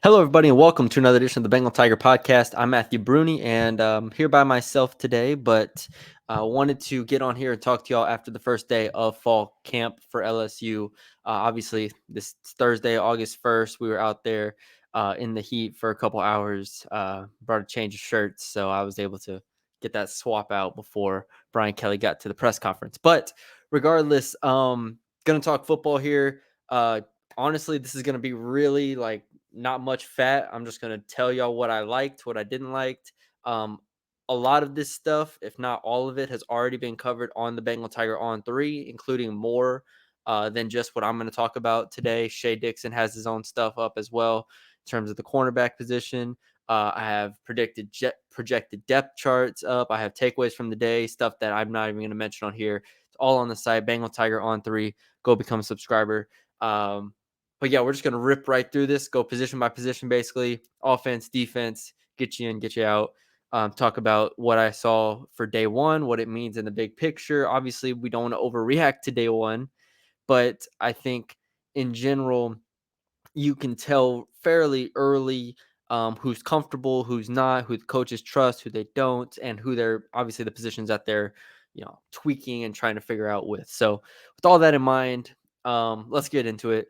Hello, everybody, and welcome to another edition of the Bengal Tiger Podcast. I'm Matthew Brune, and here by myself today, but wanted to get on here and talk to y'all after the first day of fall camp for LSU. Obviously, this Thursday, August 1st, we were out there in the heat for a couple hours, brought a change of shirts, so I was able to get that swap out before Brian Kelly got to the press conference. But regardless, going to talk football here. Honestly, this is going to be really not much fat. I'm just going to tell y'all what I liked, what I didn't like. Um, a lot of this stuff, if not all of it, has already been covered on the Bengal Tiger On3, including more than just what I'm going to talk about today. Shea Dixon has his own stuff up as well in terms of the cornerback position. I have projected depth charts up. I have takeaways from the day, stuff that I'm not even going to mention on here. It's all on the site, Bengal Tiger On3. Go become a subscriber. But yeah, we're just going to rip right through this, go position by position, basically. Offense, defense, get you in, get you out. Talk about what I saw for day one, what it means in the big picture. Obviously, we don't want to overreact to day one, but I think in general, you can tell fairly early who's comfortable, who's not, who the coaches trust, who they don't, and who they're obviously the positions that they're tweaking and trying to figure out with. So with all that in mind, let's get into it.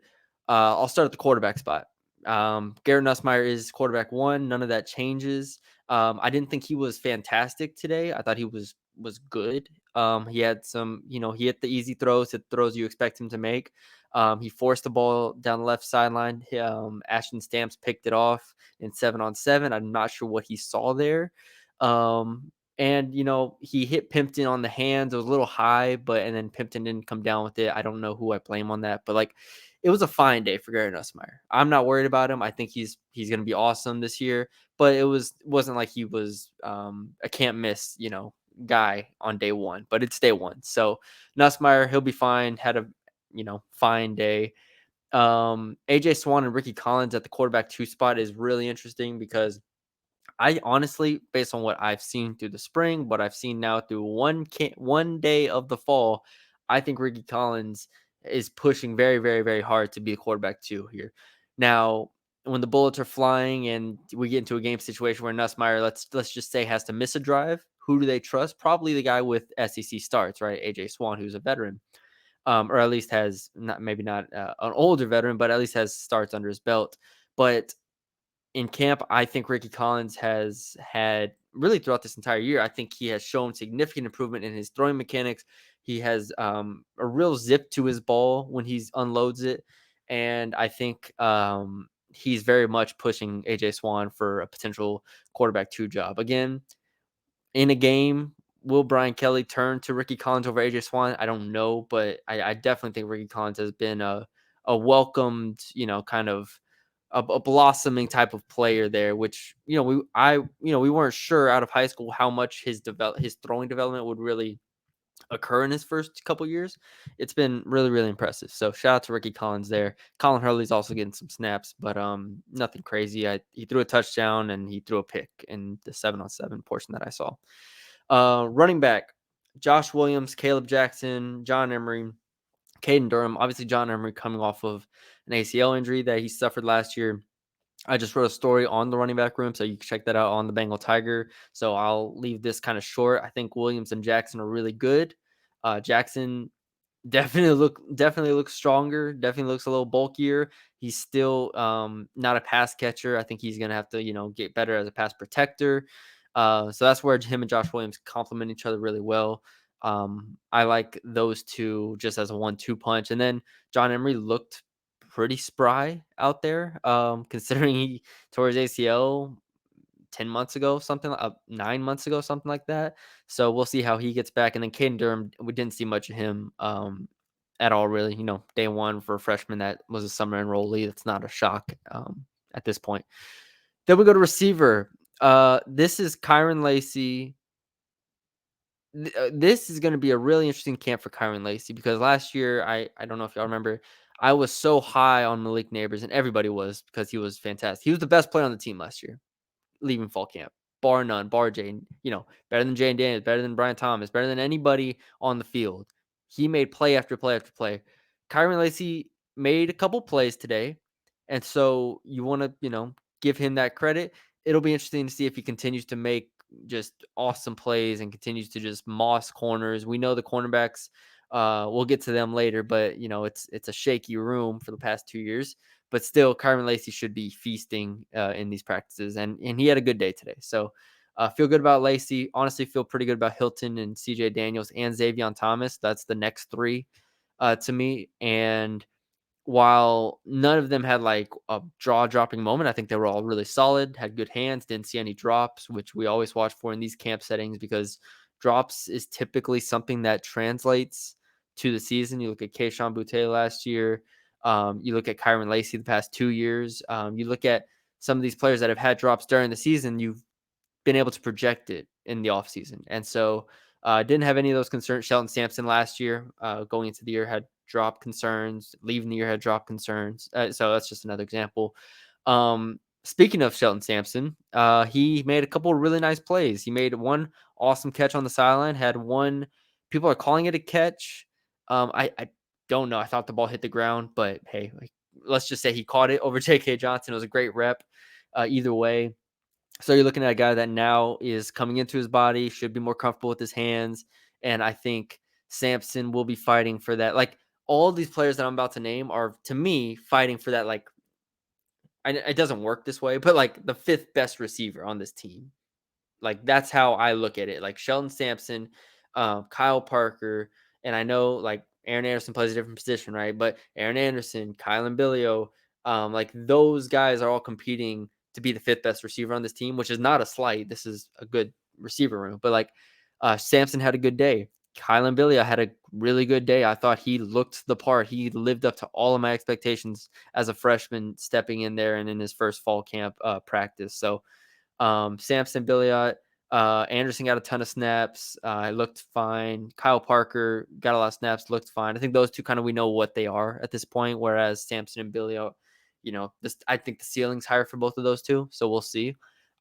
I'll start at the quarterback spot. Garrett Nussmeier is quarterback one. None of that changes. I didn't think he was fantastic today. I thought he was good. He had some, he hit the easy throws, hit throws you expect him to make. He forced the ball down the left sideline. Ashton Stamps picked it off in 7-on-7. I'm not sure what he saw there. And he hit Pimpton on the hands. It was a little high, and then Pimpton didn't come down with it. I don't know who I blame on that, but it was a fine day for Garrett Nussmeier. I'm not worried about him. I think he's going to be awesome this year, but wasn't like he was a can't miss, guy on day one, but it's day one. So Nussmeier, he'll be fine. Had a fine day. AJ Swan and Ricky Collins at the quarterback two spot is really interesting because I honestly, based on what I've seen through the spring, what I've seen now through one day of the fall, I think Ricky Collins is pushing very, very, very hard to be a quarterback two here. Now, when the bullets are flying and we get into a game situation where Nussmeier, let's just say, has to miss a drive, who do they trust? Probably the guy with SEC starts, right? AJ Swan, who's a veteran, or at least has maybe not an older veteran, but at least has starts under his belt. But in camp, I think Ricky Collins has had really throughout this entire year, I think he has shown significant improvement in his throwing mechanics. He has a real zip to his ball when he unloads it. And I think he's very much pushing AJ Swan for a potential quarterback two job. Again, in a game, will Brian Kelly turn to Ricky Collins over AJ Swan? I don't know, but I definitely think Ricky Collins has been a welcomed, kind of a blossoming type of player there, which we weren't sure out of high school how much his throwing development would really occur in his first couple years. It's been really, really impressive. So shout out to Ricky Collins there. Colin Hurley's also getting some snaps, but nothing crazy. He threw a touchdown and he threw a pick in the 7-on-7 portion that I saw. Running back, Josh Williams, Caleb Jackson, John Emery, Caden Durham. Obviously, John Emery coming off of an ACL injury that he suffered last year. I just wrote a story on the running back room, so you can check that out on the Bengal Tiger. So I'll leave this kind of short. I think Williams and Jackson are really good. Jackson definitely looks stronger. Definitely looks a little bulkier. He's still not a pass catcher. I think he's gonna have to get better as a pass protector. So that's where him and Josh Williams complement each other really well. I like those two just as a 1-2 punch. And then John Emery looked pretty spry out there, considering he tore his ACL 10 months ago, 9 months ago, something like that. So we'll see how he gets back. And then Caden Durham, we didn't see much of him at all, really. Day one for a freshman that was a summer enrollee. That's not a shock at this point. Then we go to receiver. This is Kyron Lacey. This is going to be a really interesting camp for Kyron Lacey because last year, I don't know if y'all remember, I was so high on Malik Neighbors, and everybody was because he was fantastic. He was the best player on the team last year, leaving fall camp, bar none, bar Jane. Better than Jane Daniels, better than Brian Thomas, better than anybody on the field. He made play after play after play. Kyron Lacey made a couple plays today, and so you want to give him that credit. It'll be interesting to see if he continues to make just awesome plays and continues to just moss corners. We know the cornerbacks, we'll get to them later, but it's a shaky room for the past 2 years. But still, Kyron Lacy should be feasting in these practices, and he had a good day today. So feel good about Lacy. Honestly, feel pretty good about Hilton and C.J. Daniels and Xavier Thomas. That's the next three to me. And while none of them had like a jaw-dropping moment, I think they were all really solid, had good hands, didn't see any drops, which we always watch for in these camp settings because drops is typically something that translates to the season. You look at Keyshawn Boutte last year. You look at Kyron Lacy the past 2 years. You look at some of these players that have had drops during the season. You've been able to project it in the offseason. And so didn't have any of those concerns. Shelton Sampson last year, going into the year, had drop concerns. Leaving the year, had drop concerns. So that's just another example. Speaking of Shelton Sampson, he made a couple of really nice plays. He made one awesome catch on the sideline, had one, people are calling it a catch. I don't know. I thought the ball hit the ground, but hey, let's just say he caught it over J.K. Johnson. It was a great rep either way. So you're looking at a guy that now is coming into his body, should be more comfortable with his hands. And I think Sampson will be fighting for that. Like all these players that I'm about to name are, to me, fighting for that. Like, it doesn't work this way, but like the fifth best receiver on this team. Like that's how I look at it. Like Sheldon Sampson, Kyle Parker, and I know like Aaron Anderson plays a different position, right? But Aaron Anderson, Kylan Billio, like those guys are all competing to be the fifth best receiver on this team, which is not a slight. This is a good receiver room. But like Sampson had a good day. Kylan Billio had a really good day. I thought he looked the part. He lived up to all of my expectations as a freshman stepping in there and in his first fall camp practice. So Samson Billiot, Anderson got a ton of snaps. Looked fine. Kyle Parker got a lot of snaps, looked fine. I think those two kind of, we know what they are at this point, whereas Samson and Billiot, I think the ceiling's higher for both of those two. So we'll see.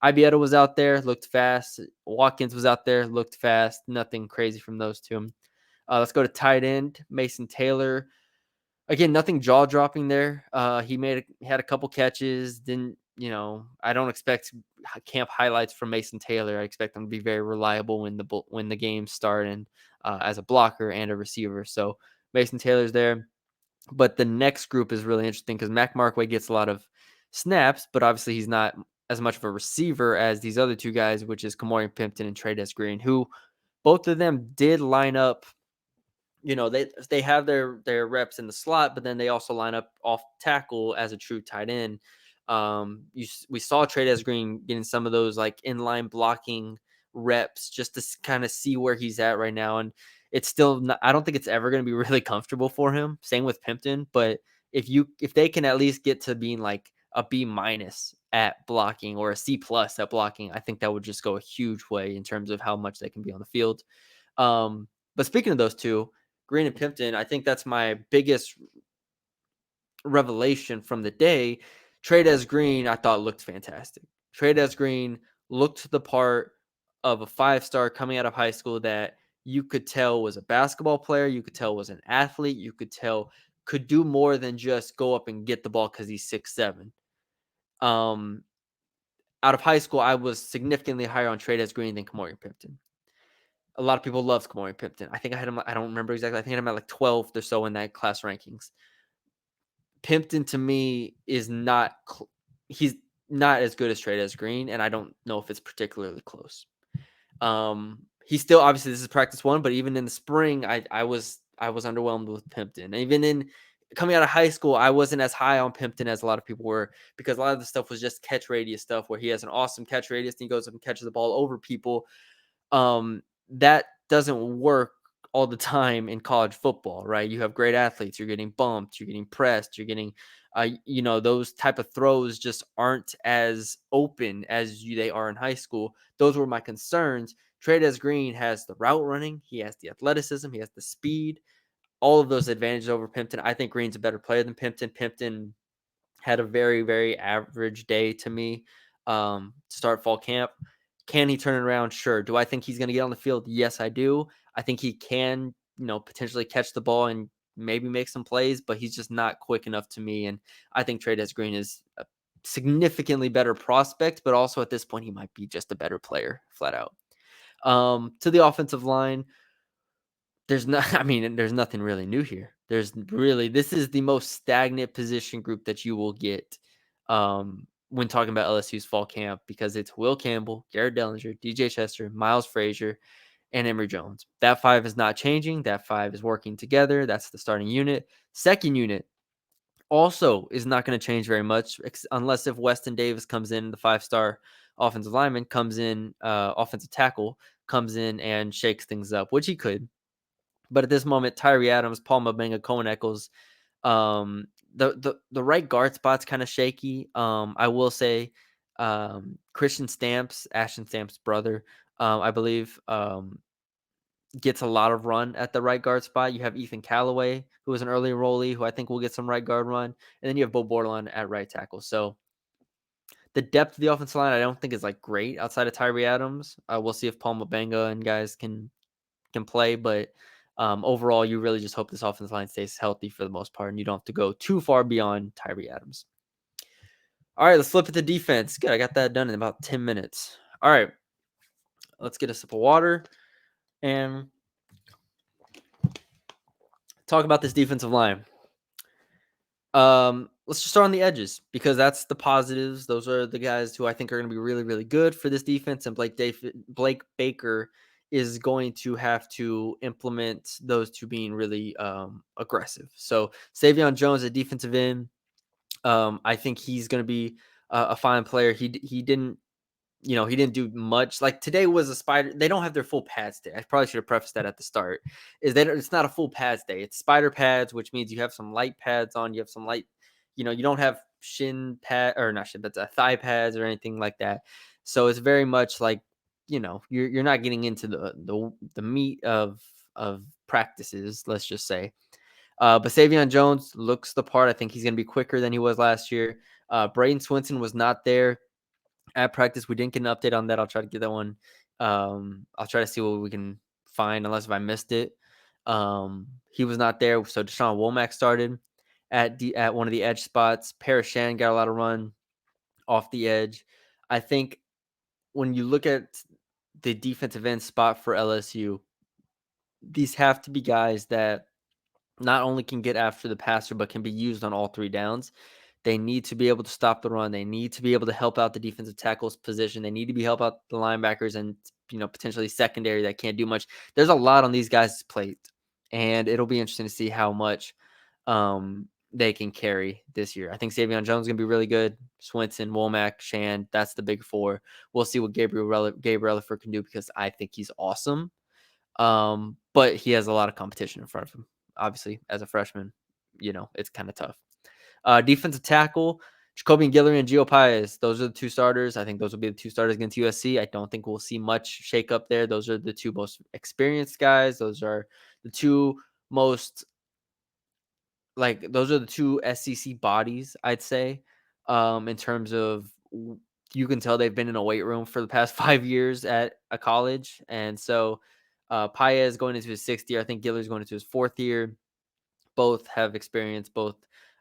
Ibieta was out there, looked fast. Watkins was out there, looked fast. Nothing crazy from those two. Let's go to tight end. Mason Taylor. Again, nothing jaw dropping there. He had a couple catches. Didn't, I don't expect camp highlights from Mason Taylor. I expect him to be very reliable when the games start, and as a blocker and a receiver. So Mason Taylor's there. But the next group is really interesting because Mac Markway gets a lot of snaps, but obviously he's not as much of a receiver as these other two guys, which is Kamori Pimpton and Trey'Dez Green, who both of them did line up. They have their reps in the slot, but then they also line up off tackle as a true tight end. We saw Trey'Dez Green getting some of those like inline blocking reps just to kind of see where he's at right now, and it's still not, I don't think it's ever going to be really comfortable for him. Same with Pimpton, but if they can at least get to being like a B- at blocking or a C+ at blocking, I think that would just go a huge way in terms of how much they can be on the field. But speaking of those two, Green and Pimpton, I think that's my biggest revelation from the day. Trey'Dez Green, I thought looked fantastic. Trey'Dez Green looked the part of a 5-star coming out of high school that you could tell was a basketball player. You could tell was an athlete. You could tell could do more than just go up and get the ball because he's 6'7". Out of high school, I was significantly higher on Trey'Dez Green than Kamori Pimpton. A lot of people love Kamori Pimpton. I think I had him, I don't remember exactly. I think I had him at like 12th or so in that class rankings. Pimpton to me is not, he's not as good as Trey'Dez Green, and I don't know if it's particularly close. He's still, obviously this is practice one, but even in the spring, I was underwhelmed with Pimpton. Even in coming out of high school, I wasn't as high on Pimpton as a lot of people were, because a lot of the stuff was just catch radius stuff where he has an awesome catch radius and he goes up and catches the ball over people. That doesn't work all the time in college football, right? You have great athletes, you're getting bumped, you're getting pressed, you're getting, those type of throws just aren't as open as they are in high school. Those were my concerns. Trey'Dez Green has the route running, he has the athleticism, he has the speed, all of those advantages over Pimpton. I think Green's a better player than Pimpton. Pimpton had a very, very average day to me. Start fall camp. Can he turn it around? Sure. Do I think he's going to get on the field? Yes, I do. I think he can, potentially catch the ball and maybe make some plays, but he's just not quick enough to me. And I think Trey'Dez Green is significantly better prospect, but also at this point, he might be just a better player, flat out. To the offensive line, there's not, I mean, there's nothing really new here. This is the most stagnant position group that you will get when talking about LSU's fall camp, because it's Will Campbell, Garrett Dellinger, DJ Chester, Miles Frazier, and Emory Jones. That five is not changing. That five is working together. That's the starting unit. Second unit also is not going to change very much, unless if Weston Davis comes in, the 5-star offensive lineman comes in, offensive tackle comes in and shakes things up, which he could. But at this moment, Tyree Adams, Paul Mabenga, Cohen Eccles, the right guard spot's kind of shaky. I will say, Christian Stamps, Ashton Stamps' brother, I believe, gets a lot of run at the right guard spot. You have Ethan Callaway, who was an early enrollee, who I think will get some right guard run, and then you have Bo Bordelon at right tackle. So the depth of the offensive line, I don't think is like great outside of Tyree Adams. We'll see if Paul Mabenga and guys can play, but overall, you really just hope this offensive line stays healthy for the most part, and you don't have to go too far beyond Tyree Adams. All right, let's flip it to defense. Good, I got that done in about 10 minutes. All right, let's get a sip of water and talk about this defensive line. Let's just start on the edges, because that's the positives. Those are the guys who I think are going to be really, really good for this defense. And Blake Baker is going to have to implement those two being really aggressive. So Savion Jones, a defensive end, I think he's going to be a fine player. He didn't. He didn't do much. Like today was a spider. They don't have their full pads day. I probably should have prefaced that at the start. It's not a full pads day. It's spider pads, which means you have some light pads on. You have some light, you don't have shin pad or not shin, but thigh pads or anything like that. So it's very much like, you're not getting into the meat of practices. Let's just say. But Savion Jones looks the part. I think he's going to be quicker than he was last year. Braden Swinson was not there at practice. We didn't get an update on that. I'll try to get that one. I'll try to see what we can find, unless if I missed it. He was not there, so Deshaun Womack started at one of the edge spots. Parashan got a lot of run off the edge. I think when you look at the defensive end spot for LSU, these have to be guys that not only can get after the passer, but can be used on all three downs. They need to be able to stop the run. They need to be able to help out the defensive tackles position. They need to be help out the linebackers and, potentially secondary that can't do much. There's a lot on these guys' plate, and it'll be interesting to see how much they can carry this year. I think Savion Jones is going to be really good. Swinson, Womack, Shan, that's the big four. We'll see what Gabe Relaford can do, because I think he's awesome. But he has a lot of competition in front of him. Obviously, as a freshman, it's kind of tough. Defensive tackle, Jacoby Guillory and Gio Paez. Those are the two starters. I think those will be the two starters against USC. I don't think we'll see much shake up there. Those are the two most experienced guys. Those are the two most, those are the two SEC bodies, I'd say, in terms of, you can tell they've been in a weight room for the past 5 years at a college. And so Paez going into his 6th year. I think Guillory's going into his 4th year. Both have experience. Both,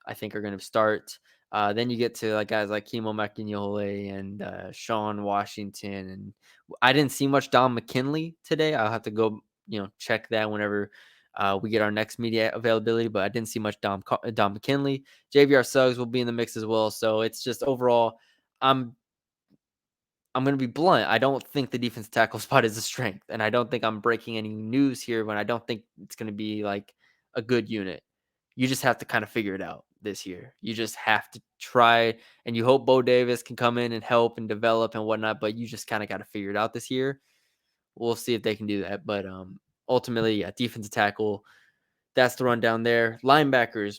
I think, are going to start. Then you get to guys like Kimo Makinyole and Sean Washington. And I didn't see much Dom McKinley today. I'll have to go, check that whenever we get our next media availability. But I didn't see much Dom McKinley. JVR Suggs will be in the mix as well. So it's just overall, I'm going to be blunt. I don't think the defensive tackle spot is a strength, and I don't think I'm breaking any news here when I don't think it's going to be a good unit. You just have to kind of figure it out this year. You just have to try, and you hope Bo Davis can come in and help and develop and whatnot, but you just kind of got to figure it out this year. We'll see if they can do that. But ultimately, yeah, defensive tackle, that's the rundown there. Linebackers,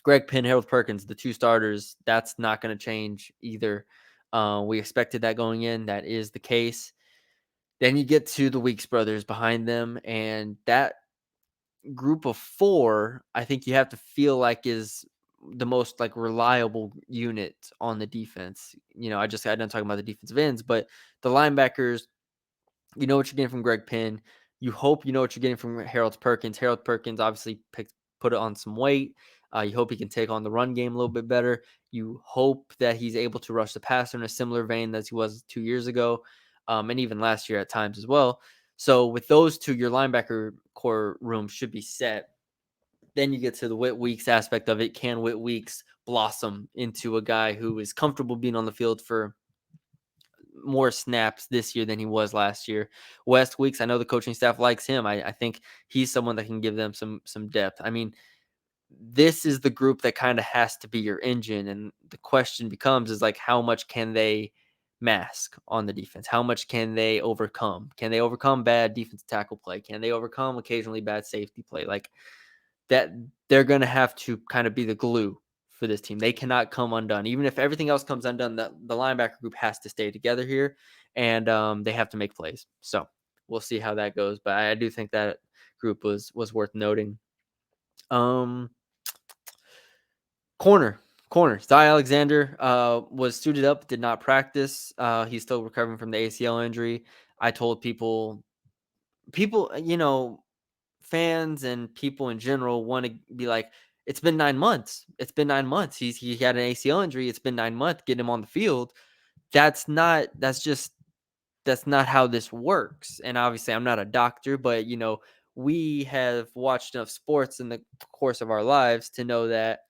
Greg Penn, Harold Perkins, the two starters, that's not going to change either. We expected that going in. That is the case. Then you get to the Weeks brothers behind them, and that group of 4, I think you have to feel like is the most reliable unit on the defense. I didn't talk about the defensive ends, but the linebackers, you know what you're getting from Greg Penn. You hope you know what you're getting from Harold Perkins. Harold Perkins obviously put it on some weight. You hope he can take on the run game a little bit better. You hope that he's able to rush the passer in a similar vein as he was 2 years ago, and even last year at times as well. So with those two, your linebacker core room should be set. Then you get to the Whit Weeks aspect of it. Can Whit Weeks blossom into a guy who is comfortable being on the field for more snaps this year than he was last year? West Weeks, I know the coaching staff likes him. I think he's someone that can give them some depth. I mean, this is the group that kind of has to be your engine. And the question becomes is like, how much can they mask on the defense? How much can they overcome? Can they overcome bad defensive tackle play? Can they overcome occasionally bad safety play? Like that, they're going to have to kind of be the glue for this team. They cannot come undone. Even if everything else comes undone, the linebacker group has to stay together here, and they have to make plays. So we'll see how that goes. But I do think that group was worth noting. Corner. Zy Alexander was suited up, did not practice. He's still recovering from the ACL injury. I told people, fans and people in general want to be like, it's been 9 months. It's been 9 months. He had an ACL injury. It's been 9 months. Get him on the field. That's not how this works. And obviously, I'm not a doctor, but we have watched enough sports in the course of our lives to know that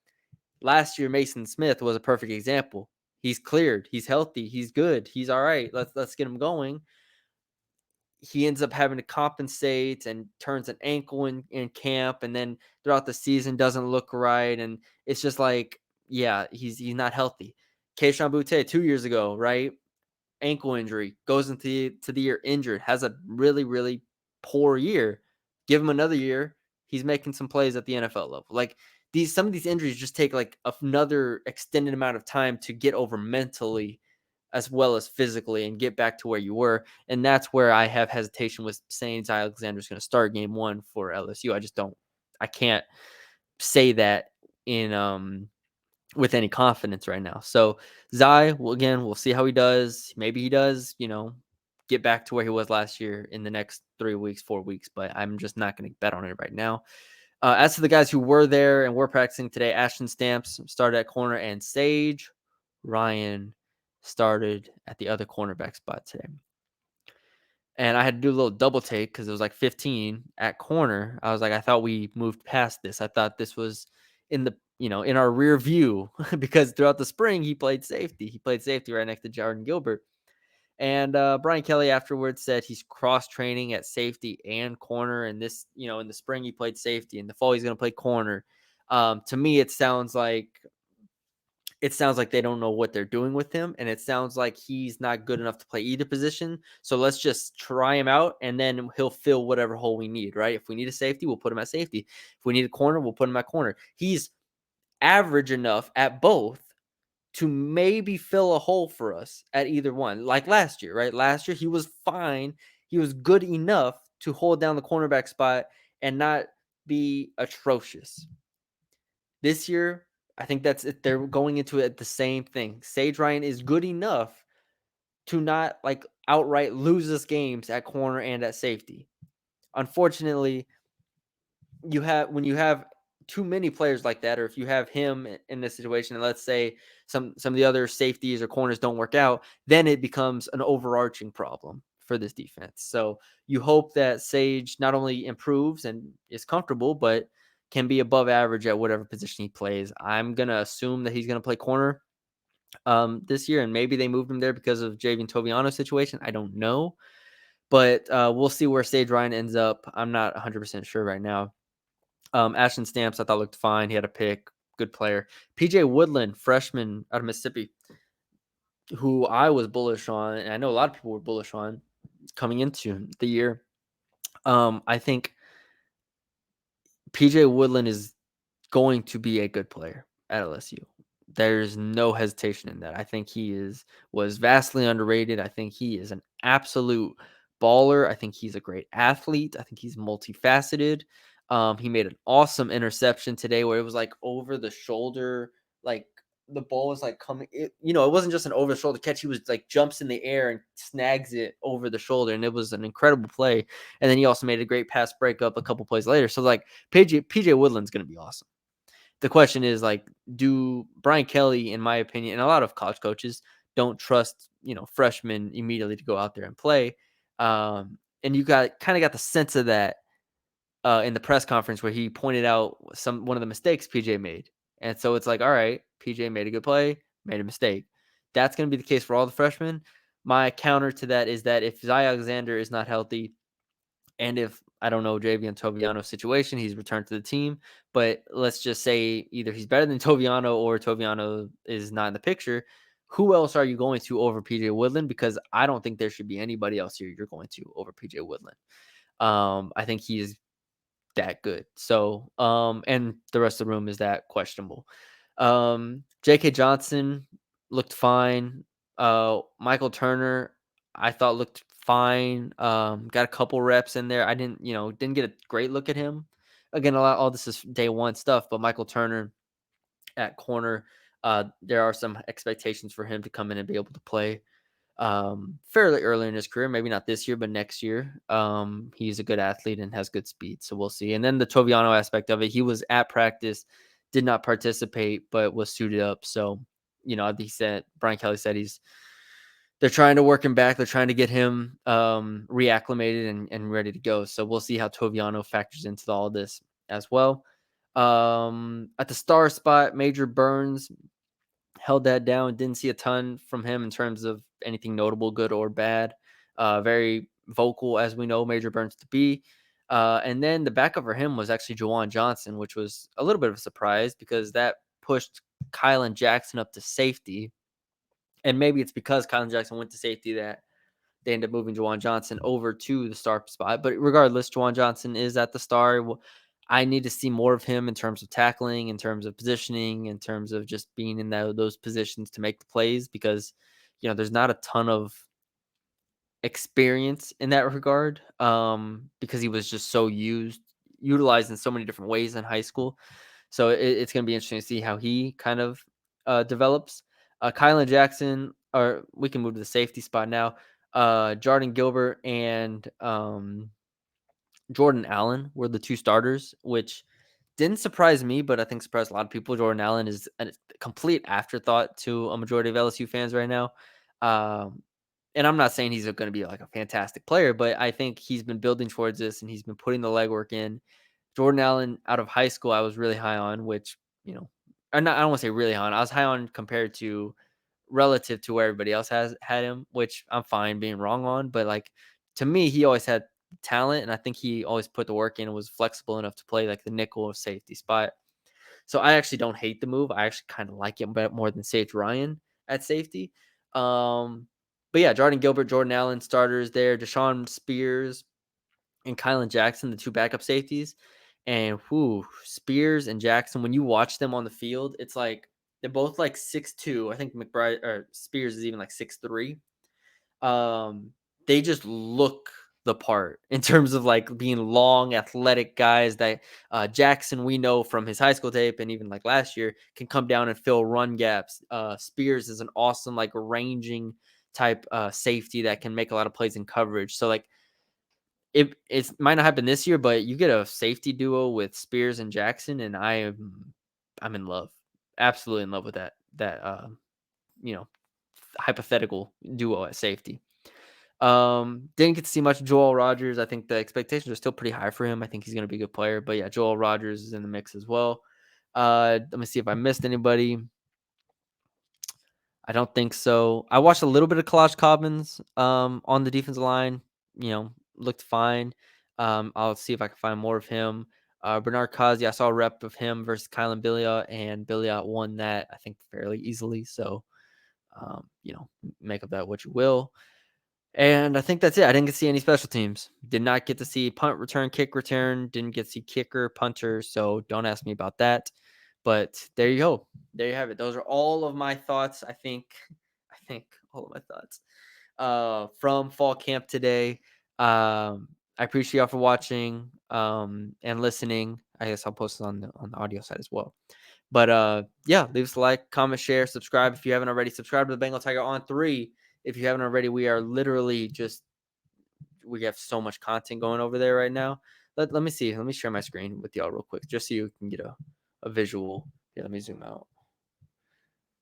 last year Mason Smith was a perfect example. He's cleared. He's healthy. He's good. He's all right. Let's get him going. He ends up having to compensate and turns an ankle in camp, and then throughout the season doesn't look right. And it's just like, yeah, he's not healthy. Keishon Butte 2 years ago, right? Ankle injury, goes into the year injured, has a really, really poor year. Give him another year, he's making some plays at the NFL level. Like some of these injuries just take like another extended amount of time to get over mentally as well as physically and get back to where you were. And that's where I have hesitation with saying Zy Alexander's going to start game 1 for LSU. I can't say that in with any confidence right now. So Zy, we'll see how he does. Maybe he does, get back to where he was last year in the next 3 weeks, 4 weeks, but I'm just not going to bet on it right now. As to the guys who were there and were practicing today, Ashton Stamps started at corner and Sage Ryan started at the other cornerback spot today. And I had to do a little double take because it was like 15 at corner. I was like, I thought we moved past this. I thought this was in in our rear view because throughout the spring, he played safety. He played safety right next to Jordan Gilbert. And Brian Kelly afterwards said he's cross training at safety and corner. And this, in the spring, he played safety. In the fall, he's going to play corner. To me, it sounds like they don't know what they're doing with him, and it sounds like he's not good enough to play either position. So let's just try him out, and then he'll fill whatever hole we need, right? If we need a safety, we'll put him at safety. If we need a corner, we'll put him at corner. He's average enough at both to maybe fill a hole for us at either one. Like last year, right? Last year, he was fine. He was good enough to hold down the cornerback spot and not be atrocious. This year, I think that's it. They're going into it the same thing. Sage Ryan is good enough to not like outright lose us games at corner and at safety. Unfortunately, when you have too many players like that, or if you have him in this situation, and let's say some of the other safeties or corners don't work out, then it becomes an overarching problem for this defense. So you hope that Sage not only improves and is comfortable, but can be above average at whatever position he plays. I'm going to assume that he's going to play corner this year, and maybe they moved him there because of Javian Toviano's situation. I don't know, but we'll see where Sage Ryan ends up. I'm not 100% sure right now. Ashton Stamps, I thought looked fine. He had a pick, good player. PJ Woodland, freshman out of Mississippi, who I was bullish on, and I know a lot of people were bullish on coming into the year. I think PJ Woodland is going to be a good player at LSU. There's no hesitation in that. I think he was vastly underrated. I think he is an absolute baller. I think he's a great athlete. I think he's multifaceted. He made an awesome interception today where it was like over the shoulder, like the ball was like coming. It wasn't just an over the shoulder catch. He was like jumps in the air and snags it over the shoulder, and it was an incredible play. And then he also made a great pass breakup a couple plays later. So like PJ Woodland's going to be awesome. the question is like, do Brian Kelly, in my opinion, and a lot of college coaches don't trust, freshmen immediately to go out there and play. And you kind of got the sense of that in the press conference where he pointed out one of the mistakes PJ made. And so it's like, all right, PJ made a good play, made a mistake. That's going to be the case for all the freshmen. My counter to that is that if Zy Alexander is not healthy, and if I don't know Javion Toviano's situation, he's returned to the team. But let's just say either he's better than Toviano or Toviano is not in the picture. Who else are you going to over PJ Woodland? Because I don't think there should be anybody else here you're going to over PJ Woodland. I think he's that good. So, and the rest of the room is that questionable. J.K. Johnson looked fine. Michael Turner, I thought looked fine. Got a couple reps in there. I didn't get a great look at him. Again, all this is day one stuff, but Michael Turner at corner, there are some expectations for him to come in and be able to play fairly early in his career, maybe not this year, but next year. He's a good athlete and has good speed, so we'll see. And then the Toviano aspect of it, he was at practice, did not participate, but was suited up. So, Brian Kelly said they're trying to work him back. They're trying to get him reacclimated and ready to go. So we'll see how Toviano factors into all of this as well. At the star spot, Major Burns held that down. Didn't see a ton from him in terms of anything notable, good or bad. Very vocal, as we know Major Burns to be. And then the backup for him was actually Juwan Johnson, which was a little bit of a surprise because that pushed Kylan Jackson up to safety. And maybe it's because Kylan Jackson went to safety that they end up moving Juwan Johnson over to the star spot. But regardless, Juwan Johnson is at the star. I need to see more of him in terms of tackling, in terms of positioning, in terms of just being in those positions to make the plays because, there's not a ton of experience in that regard because he was just so utilized in so many different ways in high school. So it's going to be interesting to see how he kind of develops. Kylan Jackson, or we can move to the safety spot now. Jordan Gilbert and Jordan Allen were the two starters, which didn't surprise me, but I think surprised a lot of people. Jordan Allen is a complete afterthought to a majority of LSU fans right now. And I'm not saying he's going to be like a fantastic player, but I think he's been building towards this and he's been putting the legwork in. Jordan Allen out of high school, I was really high on, which, or not, I don't want to say really high on. I was high on compared to relative to where everybody else has had him, which I'm fine being wrong on. But like to me, he always had talent, and I think he always put the work in and was flexible enough to play like the nickel or safety spot. So I actually don't hate the move. I actually kind of like it more than Sage Ryan at safety. But yeah, Jordan Gilbert, Jordan Allen starters there, Deshaun Spears and Kylan Jackson, the two backup safeties. And Spears and Jackson, when you watch them on the field, it's like they're both like 6'2". I think McBride or Spears is even like 6'3". They just look the part in terms of like being long, athletic guys that Jackson, we know from his high school tape and even like last year, can come down and fill run gaps. Spears is an awesome like ranging type safety that can make a lot of plays in coverage. So like it might not happen this year, but you get a safety duo with Spears and Jackson, and I'm in love, absolutely in love with that hypothetical duo at safety. Didn't get to see much of Joel Rogers. I think the expectations are still pretty high for him. I think he's going to be a good player, but yeah, Joel Rogers is in the mix as well. Let me see if I missed anybody. I don't think so. I watched a little bit of Kalaj Cobbins on the defensive line. Looked fine. I'll see if I can find more of him. Bernard Kazi, I saw a rep of him versus Kylan Billiot, and Billiot won that, I think, fairly easily. So, make of that what you will. And I think that's it. I didn't get to see any special teams. Did not get to see punt return, kick return. Didn't get to see kicker, punter. So don't ask me about that. But there you go. There you have it. Those are all of my thoughts. I think all of my thoughts from fall camp today. I appreciate y'all for watching and listening. I guess I'll post it on the audio side as well. But yeah, leave us a like, comment, share, subscribe if you haven't already. Subscribe to the Bengal Tiger on 3. If you haven't already, we are literally we have so much content going over there right now. Let me see. Let me share my screen with y'all real quick, just so you can get a a visual. Yeah, let me zoom out.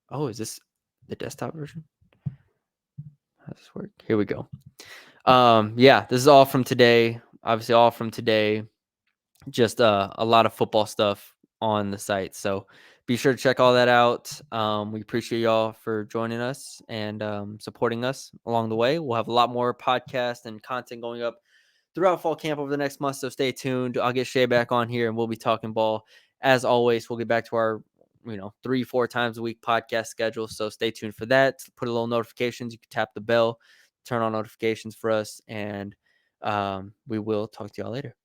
Oh, is this the desktop version? How does this work? Here we go. Yeah, this is all from today. Obviously, all from today. Just a lot of football stuff on the site. So be sure to check all that out. We appreciate y'all for joining us and supporting us along the way. We'll have a lot more podcasts and content going up throughout fall camp over the next month. So stay tuned. I'll get Shay back on here and we'll be talking ball. As always, we'll get back to our 3-4 times a week podcast schedule. So stay tuned for that. Put a little notifications. You can tap the bell, turn on notifications for us, and we will talk to y'all later.